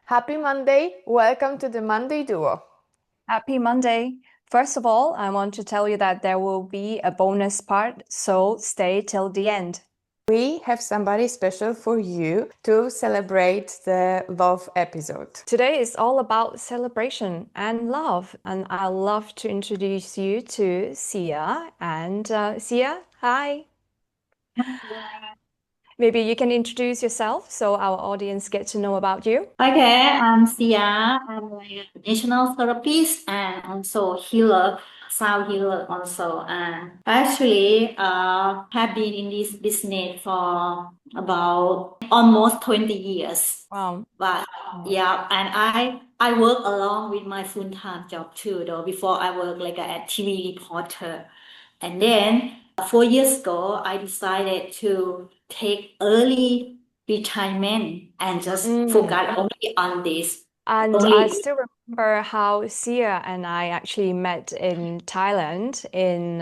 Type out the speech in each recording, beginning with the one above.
Happy Monday. Welcome to the Monday Duo. Happy Monday. First of all, I want to tell you that there will be a bonus part, so stay till the end. We have somebody special for you to celebrate the love episode. Today is all about celebration and love, and I'd love to introduce you to Sia. And Sia, hi. Maybe you can introduce yourself so our audience get to know about you. Okay, I'm Sia. I'm like a national therapist and also healer, sound healer also. And actually, have been in this business for about almost 20 years. Wow. But yeah, and I work along with my full-time job too, though before I work like a TV reporter. And then 4 years ago, I decided to take early retirement and just Mm. focus only on this. And I Only, still remember how Sia and I actually met in Thailand in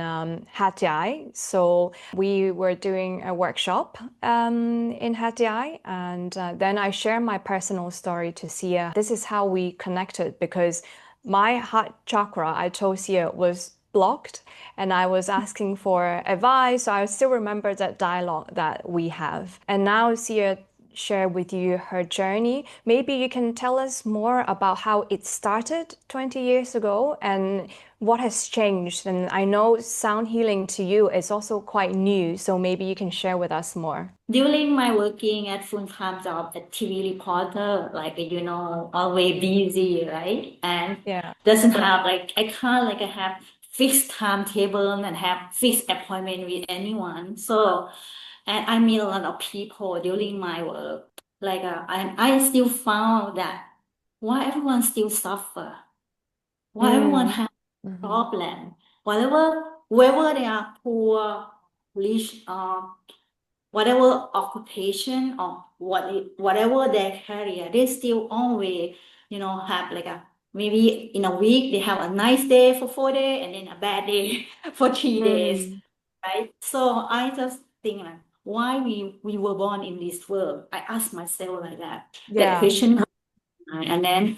Hat Yai. So we were doing a workshop in Hat Yai, and then I share my personal story to Sia. This is how we connected because my heart chakra, I told Sia, was blocked, and I was asking for advice. So I still remember that dialogue that we have. And now Sia share with you her journey. Maybe you can tell us more about how it started 20 years ago and what has changed. And I know sound healing to you is also quite new, so maybe you can share with us more. during my working at full-time job at TV reporter, like, always busy, right? And Yeah. doesn't have like, I can't like have fixed timetable and have fixed appointment with anyone. So, and I meet a lot of people during my work. Like, I still found that why everyone still suffer, why everyone Mm. have Mhm. problem, whether they are poor, rich, whatever occupation or whatever their career, they still always, have like a maybe in a week they have a nice day for 4 days and then a bad day for 3 days, Mm. right? So I just think like why we were born in this world. I ask myself like that Yeah. question, right? And then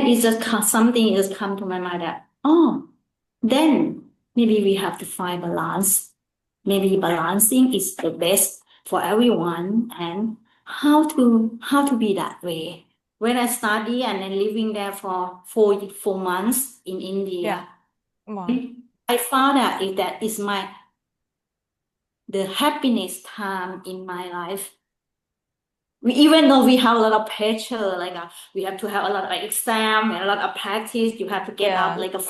it's just something just come to my mind that then maybe we have to find balance. Maybe balancing is the best for everyone, and how to be that way. When I study and then living there for 4 months in Yeah. India, Wow. I found out if that is the happiness time in my life. Even though we have a lot of pressure, like we have to have a lot of exam and a lot of practice, you have to get up Yeah. like a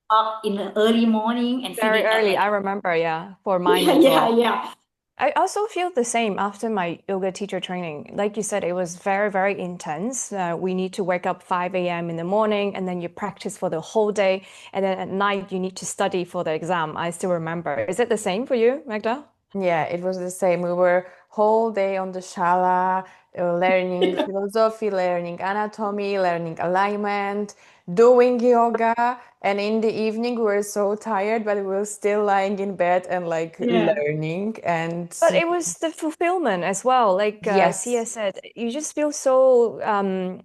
up in the early morning and Very finish at early. like I remember, yeah, for mine yeah, as yeah, well. yeah. I also feel the same after my yoga teacher training. Like you said, it was very, very intense. We need to wake up 5 a.m. in the morning and then you practice for the whole day. And then at night, you need to study for the exam. I still remember. Is it the same for you, Magda? Yeah, it was the same. We were whole day on the shala, learning philosophy, learning anatomy, learning alignment, doing yoga, and in the evening we were so tired, but we were still lying in bed and like Yeah. learning. And But it was the fulfillment as well. Like Sia yes. said, you just feel so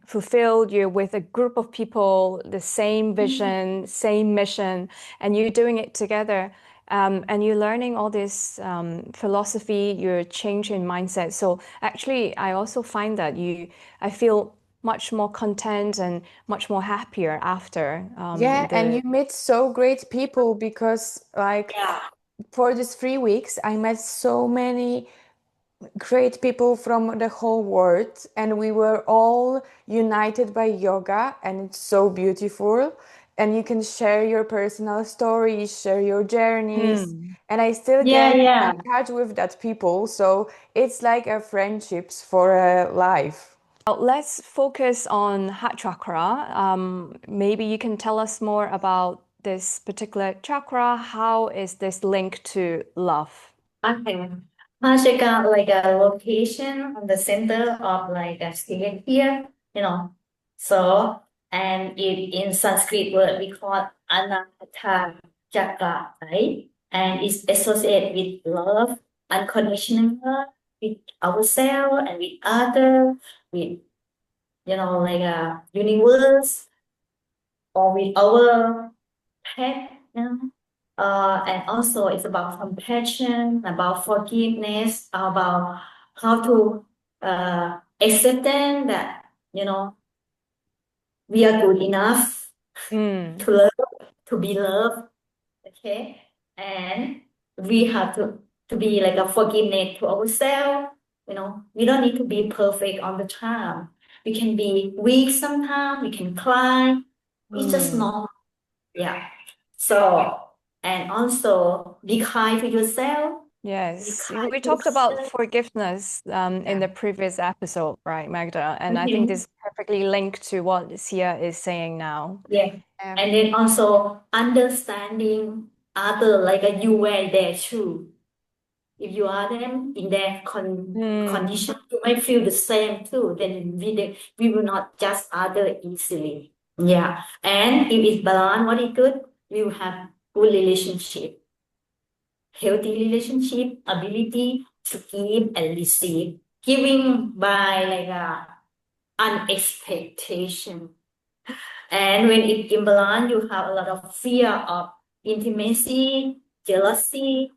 fulfilled. You're with a group of people, the same vision, same mission, and you're doing it together. And you're learning all this philosophy, you're changing mindset. So actually, I also find that I feel much more content and much more happier after Yeah, and the you meet so great people because like Yeah. for these 3 weeks I met so many great people from the whole world, and we were all united by yoga, and it's so beautiful. And you can share your personal stories, share your journeys, Hmm. and I still Yeah, get yeah. in touch with that people. So it's like a friendships for a life. Now, let's focus on heart chakra. Maybe you can tell us more about this particular chakra. How is this linked to love? Okay. Check out like a location on the center of like a skin here, So, and in Sanskrit word we call Anahata Chakra, right? And it's associated with love, unconditional love, with ourselves and with other, with like a universe or with our pet, and also it's about compassion, about forgiveness, about how to accept that, we are good enough to love, to be loved, okay? And we have to be like a forgiveness to ourselves. We don't need to be perfect all the time. We can be weak sometimes, we can cry. It's just normal. Yeah. So, and also be kind to yourself. Be Yes, kind we to talked about yourself. forgiveness in the previous episode, right, Magda? And I think Mhm. this is perfectly linked to what Sia is saying now. Yeah. And then also understanding other like you were there too. If you are them in their condition, you might feel the same too. Then we will not judge other easily. Yeah. And if it's balanced, what is good, we will have good relationship, healthy relationship, ability to give and receive. Giving by like an expectation. And when it imbalance, you have a lot of fear of intimacy, jealousy,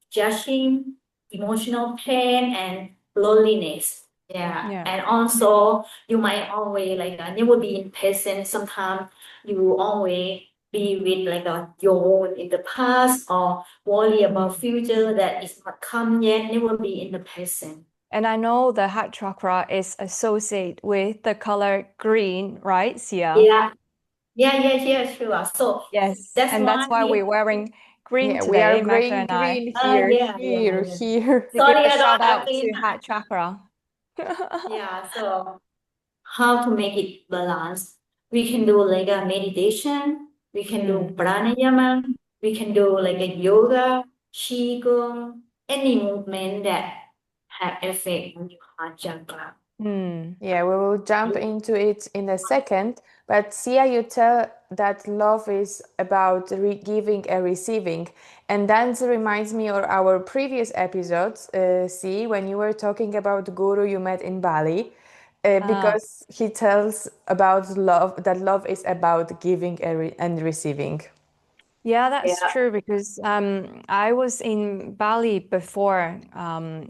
judging, emotional pain, and loneliness. Yeah. Yeah. And also, you might always like never be in present. Sometimes you always be with like your own in the past or worry about future that is not come yet. Never be in the present. And I know the heart chakra is associated with the color green, right, Sia? Yeah. Yeah, sure. So Yes, that's and why that's why we're wearing green Yeah, we are today, Magda green, and I, green oh here, yeah, here, yeah. here. to give Sorry, a I don't shout have out green. to heart chakra. Yeah, so how to make it balance? We can do like a meditation, we can do pranayama, we can do like a yoga, qigong, any movement that have effect on your heart chakra. Yeah, we will jump into it in a second. But Sia, you tell that love is about giving and receiving. And that reminds me of our previous episodes, see, when you were talking about the guru you met in Bali, because he tells about love, that love is about giving and receiving. Yeah, that's Yeah, true because I was in Bali before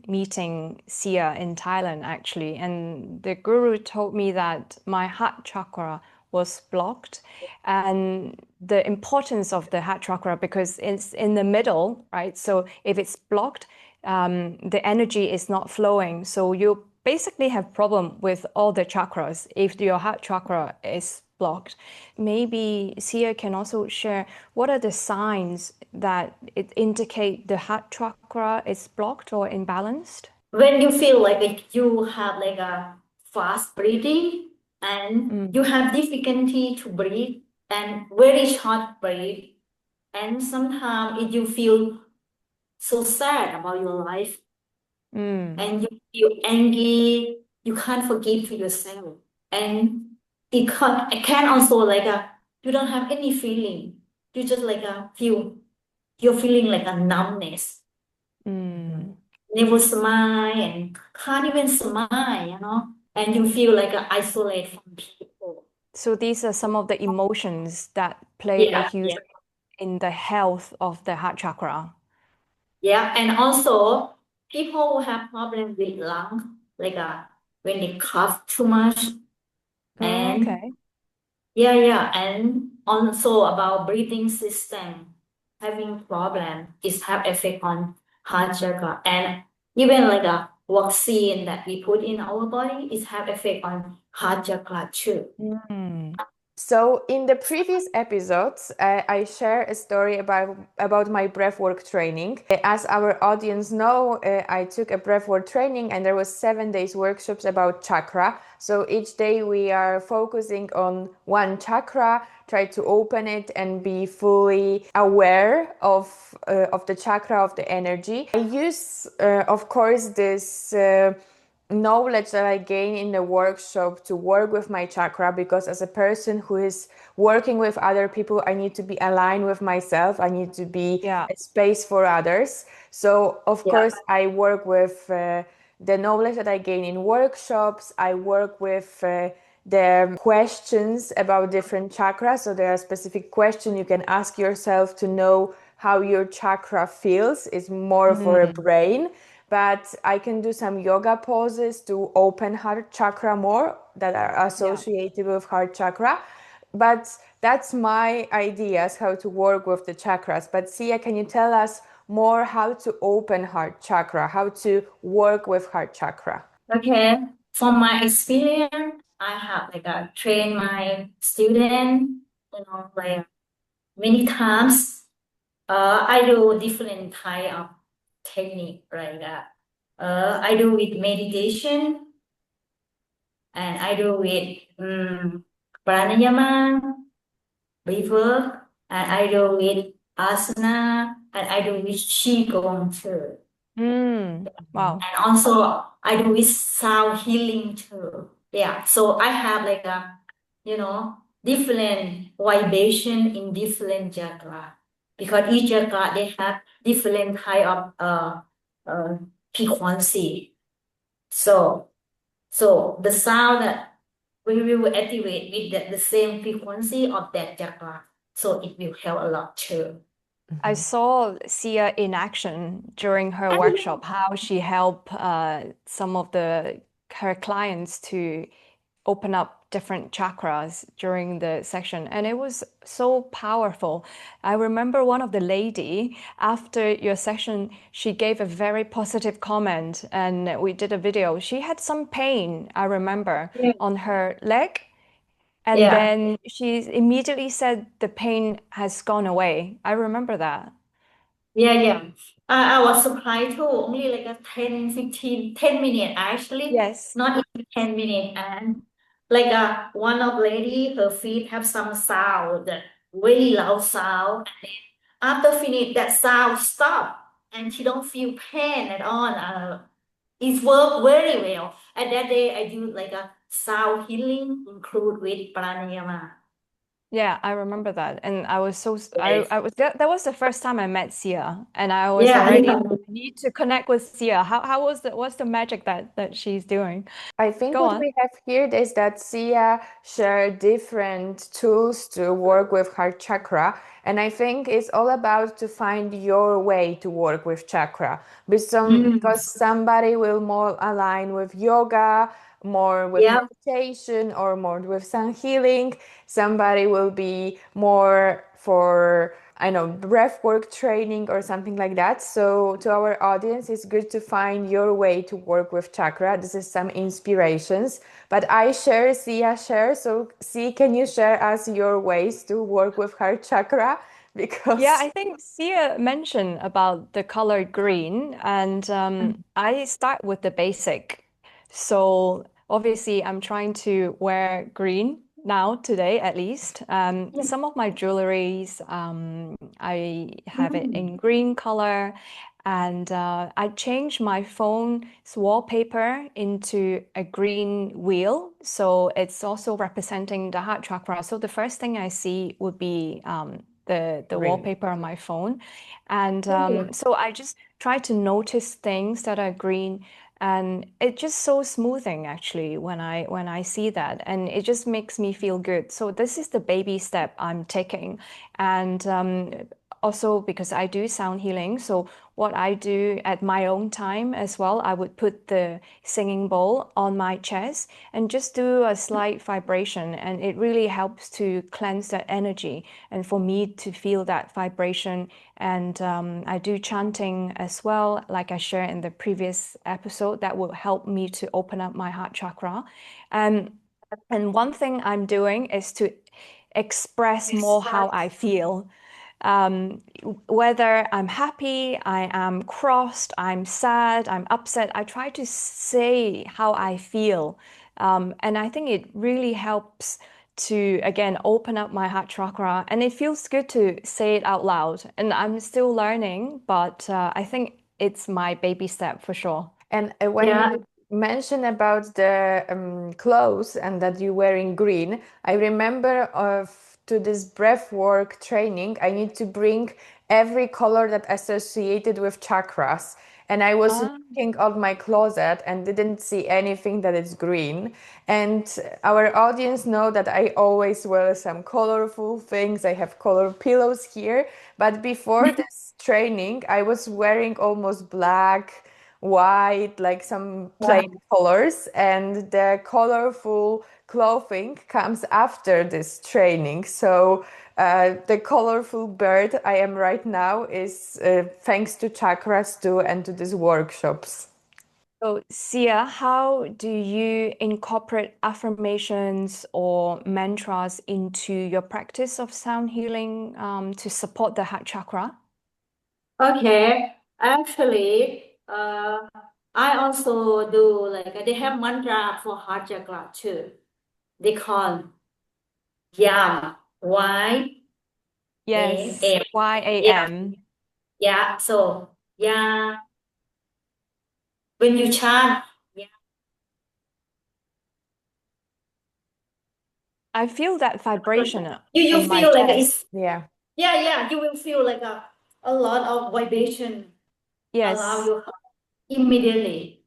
meeting Sia in Thailand, actually, and the guru told me that my heart chakra was blocked, and the importance of the heart chakra because it's in the middle, right? So if it's blocked, the energy is not flowing. So you basically have problem with all the chakras if your heart chakra is blocked. Maybe Sia can also share what are the signs that it indicate the heart chakra is blocked or imbalanced? when you feel like you have like a fast breathing and you have difficulty to breathe and very short breath, and sometimes if you feel so sad about your life and you feel angry, you can't forgive to yourself. And it can also like you don't have any feeling. You just like you're feeling like a numbness. Never smile and can't even smile. And you feel like isolated from people. So these are some of the emotions that play a Yeah, huge yeah. in the health of the heart chakra. Yeah, and also people who have problems with lung, like when they cough too much, and Okay. yeah, and also about breathing system, having problem is have effect on heart chakra, and even like a vaccine that we put in our body is have effect on heart chakra too. So in the previous episodes, I share a story about my breathwork training. As our audience know, I took a breathwork training, and there was 7 days workshops about chakra. So each day we are focusing on one chakra, try to open it and be fully aware of the chakra, of the energy. I use, of course, this. Knowledge that I gain in the workshop to work with my chakra, because as a person who is working with other people, I need to be aligned with myself. I need to be Yeah. a space for others. So of Yeah, course I work with the knowledge that I gain in workshops. I work with the questions about different chakras. So there are specific questions you can ask yourself to know how your chakra feels. It's more for a brain. But I can do some yoga poses to open heart chakra more that are associated with heart chakra. But that's my ideas how to work with the chakras. But Sia, can you tell us more how to open heart chakra, how to work with heart chakra? Okay, from my experience, I have like trained my student, like many times. I do different kind of technique like that. I do with meditation and I do with pranayama, breathwork, and I do with asana, and I do with qigong too. Wow. And also I do with sound healing too. Yeah. So I have like different vibration in different chakra because each chakra they have different kind of uh frequency. So the sound that we will activate with the same frequency of that chakra. So it will help a lot too. I saw Sia in action during her workshop, how she helped some of her clients to open up different chakras during the session, and it was so powerful. I remember one of the lady after your session, she gave a very positive comment, and we did a video. She had some pain, I remember, Yeah. on her leg. And Yeah. then she immediately said the pain has gone away. I remember that. Yeah, yeah. I was surprised too. Only like a 10, 15, 10 minutes actually, Yes. not even 10 minutes. And like one of lady, her feet have some sound, that really loud sound. And then after finish, that sound stop, and she don't feel pain at all. It worked very well. And that day I do like a sound healing, include with pranayama. Yeah, I remember that. And I was Yes. I was that was the first time I met Sia, and I was Yeah, already yeah. I need to connect with Sia. How was what's the magic that she's doing? I think Go what on. we have here is that Sia share different tools to work with heart chakra. And I think it's all about to find your way to work with chakra. Mm. Because somebody will more align with yoga, more with Yeah. meditation, or more with sun healing. Somebody will be more for I know breath work training or something like that. So to our audience, it's good to find your way to work with chakra. This is some inspirations, but I share, Sia share. So see, can you share us your ways to work with heart chakra? Yeah, Because I think Sia mentioned about the color green, and I start with the basic. So obviously, I'm trying to wear green now, today at least. Some of my jewelries, I have it in green color, and I changed my phone's wallpaper into a green wheel. So it's also representing the heart chakra. So the first thing I see would be the green. wallpaper on my phone. And Yeah. so I just try to notice things that are green, and it's just so smoothing actually when I see that, and it just makes me feel good. So this is the baby step I'm taking. And also because I do sound healing, so what I do at my own time as well, I would put the singing bowl on my chest and just do a slight vibration, and it really helps to cleanse that energy and for me to feel that vibration. And I do chanting as well, like I shared in the previous episode, that will help me to open up my heart chakra. And one thing I'm doing is to express more how I feel. Um, Whether I'm happy, I am crossed, I'm sad, I'm upset, I try to say how I feel. And I think it really helps to, again, open up my heart chakra. And it feels good to say it out loud. And I'm still learning, but I think it's my baby step for sure. And when Yeah. you mentioned about the clothes and that you were in green, I remember of to this breath work training, I need to bring every color that associated with chakras. And I was Ah, looking at my closet and didn't see anything that is green. And our audience know that I always wear some colorful things. I have color pillows here. But before this training, I was wearing almost black, white, like some plain colors. And the colorful clothing comes after this training. So the colorful bird I am right now is thanks to chakras too and to these workshops. so Sia, how do you incorporate affirmations or mantras into your practice of sound healing to support the heart chakra? Okay, actually, I also do like they have mantra for heart chakra too. They call YAM, Y A Yes, M. Yeah, YAM. yeah. So yeah, when you chant, yeah, I feel that vibration you in my feel like chest. it's Yeah. yeah. You will feel like a lot of vibration allow Yes. your heart immediately.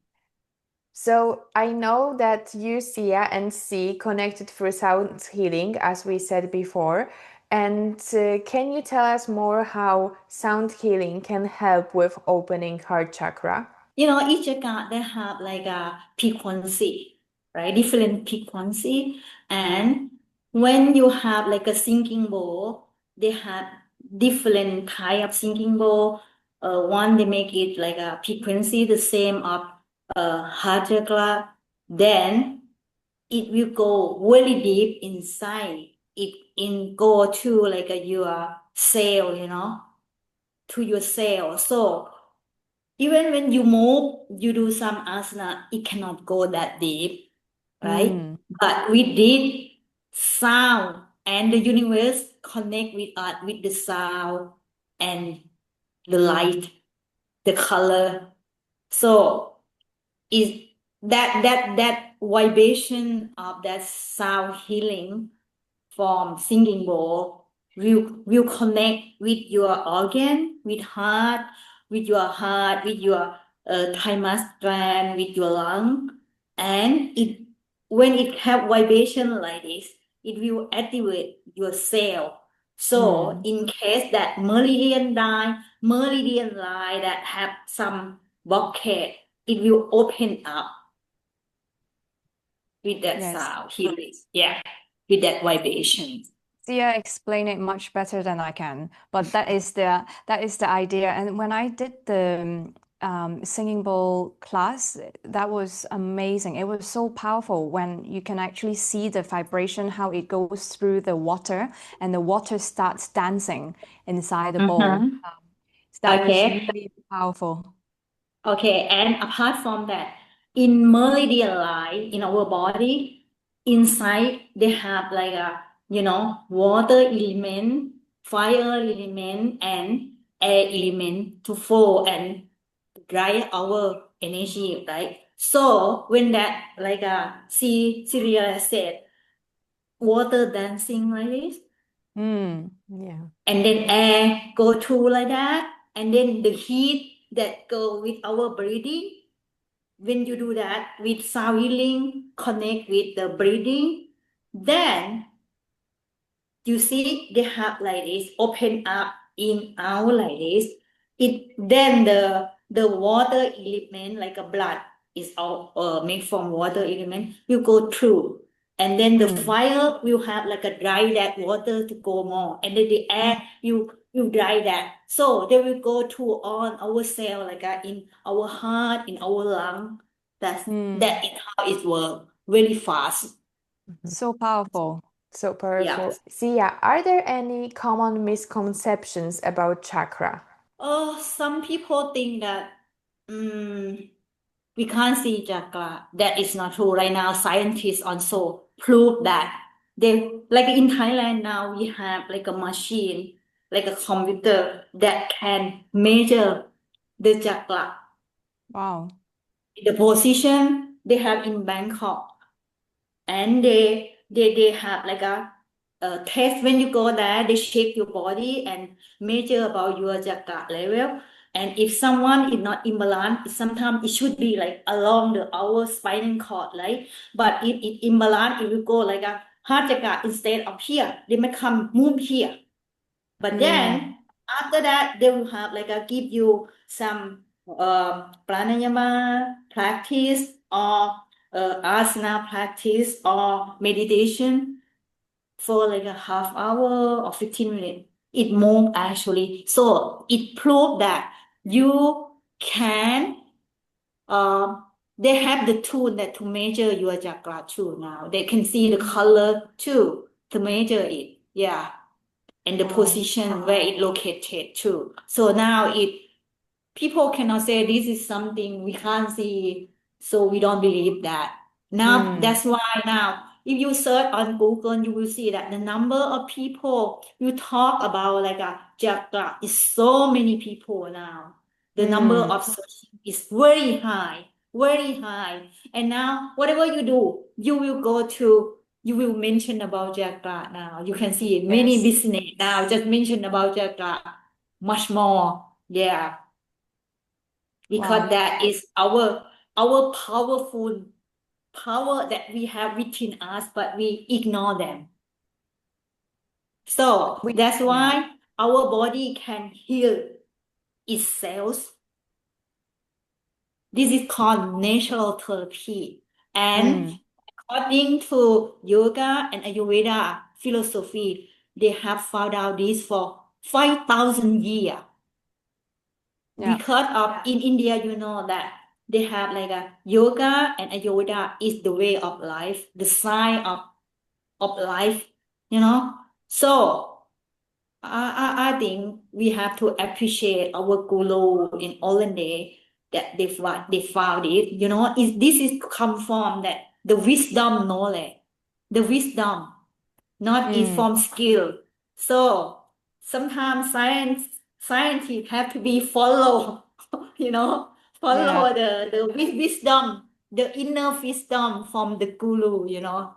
So I know that you, Sia, and C connected through sound healing, as we said before. And can you tell us more how sound healing can help with opening heart chakra? Each account they have like a frequency, right? Different frequency. And when you have like a singing bowl, they have different type of singing bowl. One they make it like a frequency the same of heart chakra. Then it will go really deep inside. It in go to like your cell, to your cell. So even when you move, you do some asana, it cannot go that deep, right? Mm, But we did sound, and the universe connect with us with the sound and the light, the color. So is that vibration of that sound healing from singing bowl will connect with your organ, with your thymus gland, with your lung, and it when it have vibration like this, it will activate your cell. So mm. in case that meridian line that have some blockade, it will open up with that Yes. sound healing. Yeah, with that vibration. Sia explained it much better than I can, but that is the idea. And when I did the singing bowl class, that was amazing. It was so powerful when you can actually see the vibration, how it goes through the water, and the water starts dancing inside the bowl. Mhm. That was Okay. really powerful. Okay. And apart from that, in meridian line in our body, inside they have like water element, fire element, and air element to flow and drive our energy, right? So when that like Cecilia said, water dancing like this, Mm, Yeah. and then air go through like that, and then the heat that go with our breathing. When you do that with sound healing, connect with the breathing, then you see they have like this open up in out like this. It then the water element like a blood is all made from water element will go through, and then the mm, fire will have like a dry that water to go more, and then the air you dry that, so they will go to on our cell like in our heart, in our lung. mm. That is how it works really fast. Mhm. So powerful. So Yeah. powerful. Sia, are there any common misconceptions about chakra? Oh, some people think that mm, we can't see chakra. That is not true. Right now, scientists also prove that. They like in Thailand now we have like a machine, like a computer that can measure the chakra. Wow. The position they have in Bangkok, and they have like a test. When you go there, they check your body and measure about your chakra level. And if someone is not imbalanced, sometimes it should be like along our spinal cord, right? But if it imbalance, it will go like a heart chakra instead of here. They may come move here. But then after that, they will have like a give you some pranayama practice or asana practice or meditation for like a half hour or 15 minutes. It more actually. So it proved that you can they have the tool that to measure your chakra too now. They can see the color too to measure it. Yeah. And the position where it located too. So now people cannot say this is something we can't see, so we don't believe that. Now that's why now if you search on Google, you will see that the number of people you talk about like a chakra is so many people now. The number of searching is very high, very high. And now whatever you do, you will mention about chakra now. You can see many business now just mention about chakra much more. Yeah, because that is our powerful power that we have within us, but we ignore them. So that's why our body can heal itself. This is called natural therapy. And according to yoga and Ayurveda philosophy, they have found out this for 5,000 years. Because of in India, you know that they have like a yoga and Ayurveda is the way of life, the sign of life, you know. So I think we have to appreciate our guru in olden day that they found it, you know. This is come from that the wisdom knowledge, the wisdom, not is from skill. So sometimes scientists have to be follow, you know, follow the wisdom, the inner wisdom from the guru, you know.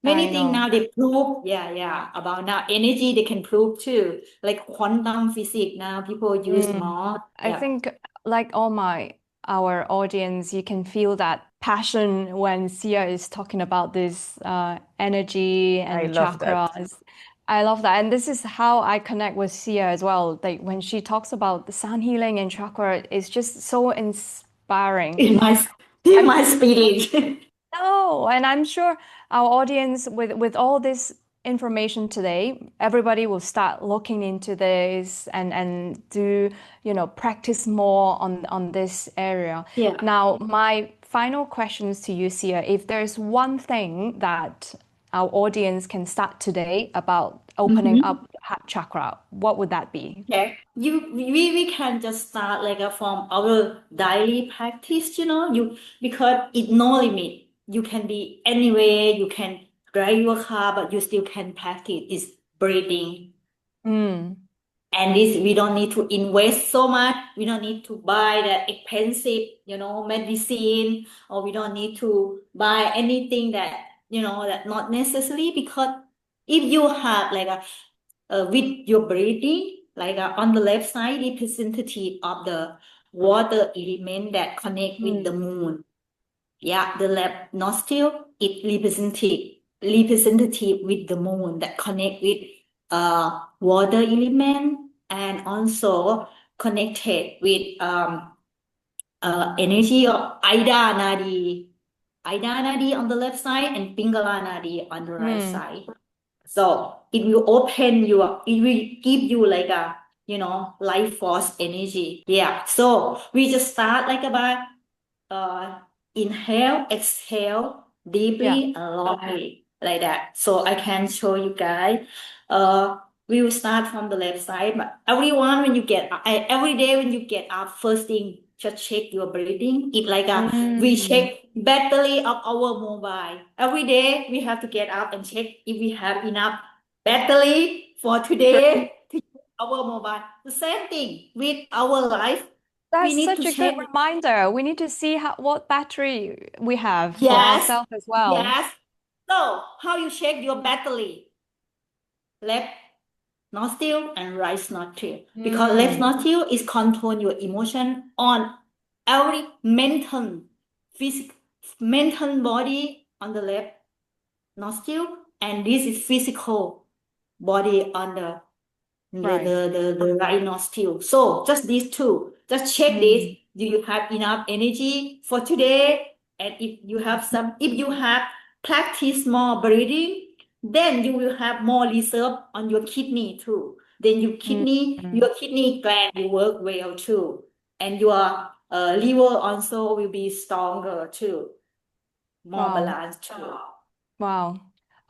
Many things now they prove, about now energy they can prove too, like quantum physics now people use more. I think like our audience, you can feel that passion when Sia is talking about this energy and I the love that. chakras. I love that. And this is how I connect with Sia as well. Like when she talks about the sun healing and chakra, it's just so inspiring. In my spirit. No, and I'm sure our audience, with all this information today, everybody will start looking into this and do, practice more on this area. Yeah. Now, my final questions to you, Sia, if there's one thing that our audience can start today about opening up heart chakra, what would that be? Okay. We can just start like from our daily practice, you know, because it no limit. You can be anywhere, you can drive your car, but you still can practice is breathing. And this we don't need to invest so much. We don't need to buy the expensive, medicine, or we don't need to buy anything that, that not necessary, because if you have like with your breathing, like on the left side, representative of the water element that connect with the moon. Yeah, the left nostril, it representative with the moon that connect with water element, and also connected with energy of Ida Nadi. Ida Nadi on the left side and Pingala Nadi on the right side. So it will open you up, it will give you like a, life force energy. Yeah. So we just start like about inhale, exhale deeply and longly like that. So I can show you guys. We will start from the left side. But everyone, when you get every day when you get up, first thing just check your breathing. It's like we check battery of our mobile. Every day we have to get up and check if we have enough battery for today to use our mobile. The same thing with our life. We That's need such to a good check. reminder. We need to see what battery we have for Yes, ourselves as well. yes. So how you check your battery? Left nostril and right nostril. Because left nostril is control your emotion on every mental, physical, mental body on the left nostril, and this is physical body on the Right. the right nostril. So just these two. Just check this. Do you have enough energy for today? And if you have practice more breathing, then you will have more reserve on your kidney too. Then your kidney gland will work well too, and your liver also will be stronger too, more Wow. balanced too. Wow.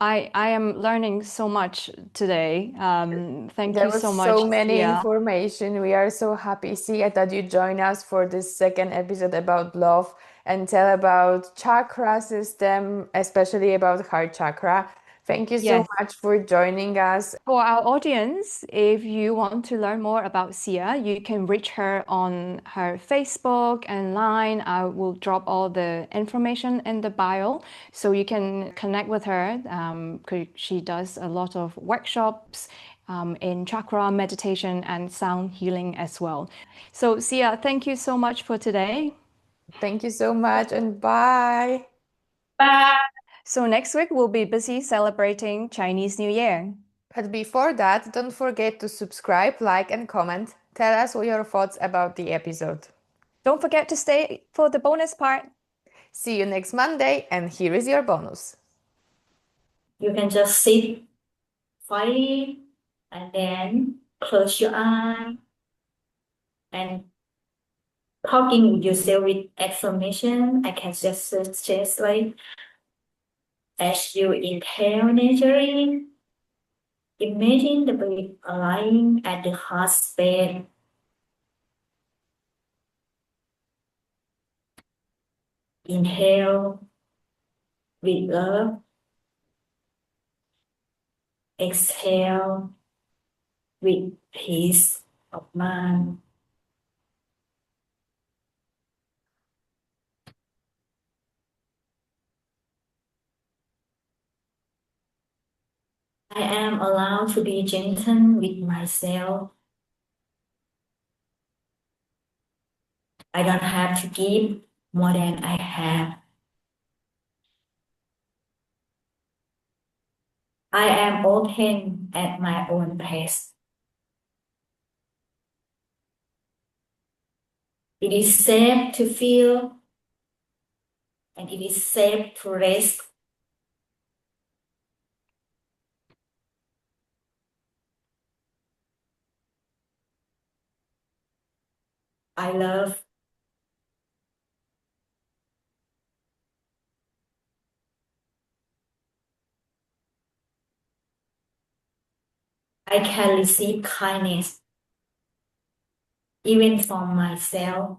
I am learning so much today. Thank There you was so much, so many Sia. information. We are so happy, Sia, that you join us for this second episode about love and tell about chakra system, especially about heart chakra. Thank you so Yes. much for joining us. For our audience, if you want to learn more about Sia, you can reach her on her Facebook and Line. I will drop all the information in the bio so you can connect with her. 'Cause she does a lot of workshops in chakra meditation and sound healing as well. So, Sia, thank you so much for today. Thank you so much and bye. Bye. So, next week we'll be busy celebrating Chinese New Year. But before that, don't forget to subscribe, like, and comment. Tell us all your thoughts about the episode. Don't forget to stay for the bonus part. See you next Monday, and here is your bonus. You can just sit quietly and then close your eye and talking with yourself with affirmation. I can just suggest like as you inhale naturally, imagine the breath aligning at the heart space. Inhale with love. Exhale with peace of mind. I am allowed to be gentle with myself. I don't have to give more than I have. I am open at my own pace. It is safe to feel and it is safe to rest. I love. I can receive kindness even from myself.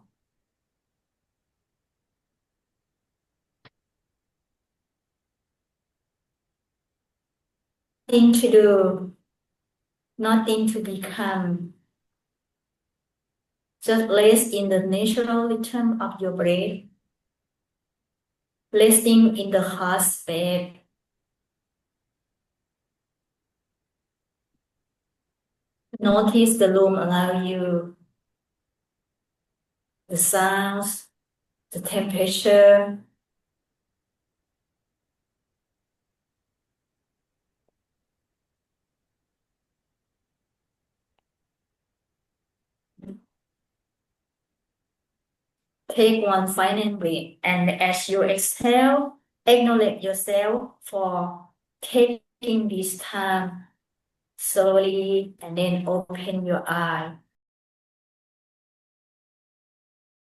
Nothing to do, nothing to become. Just rest in the natural rhythm of your breath, resting in the heart space. Notice the room around you, the sounds, the temperature. Take one final breath, and as you exhale, acknowledge yourself for taking this time slowly, and then open your eye.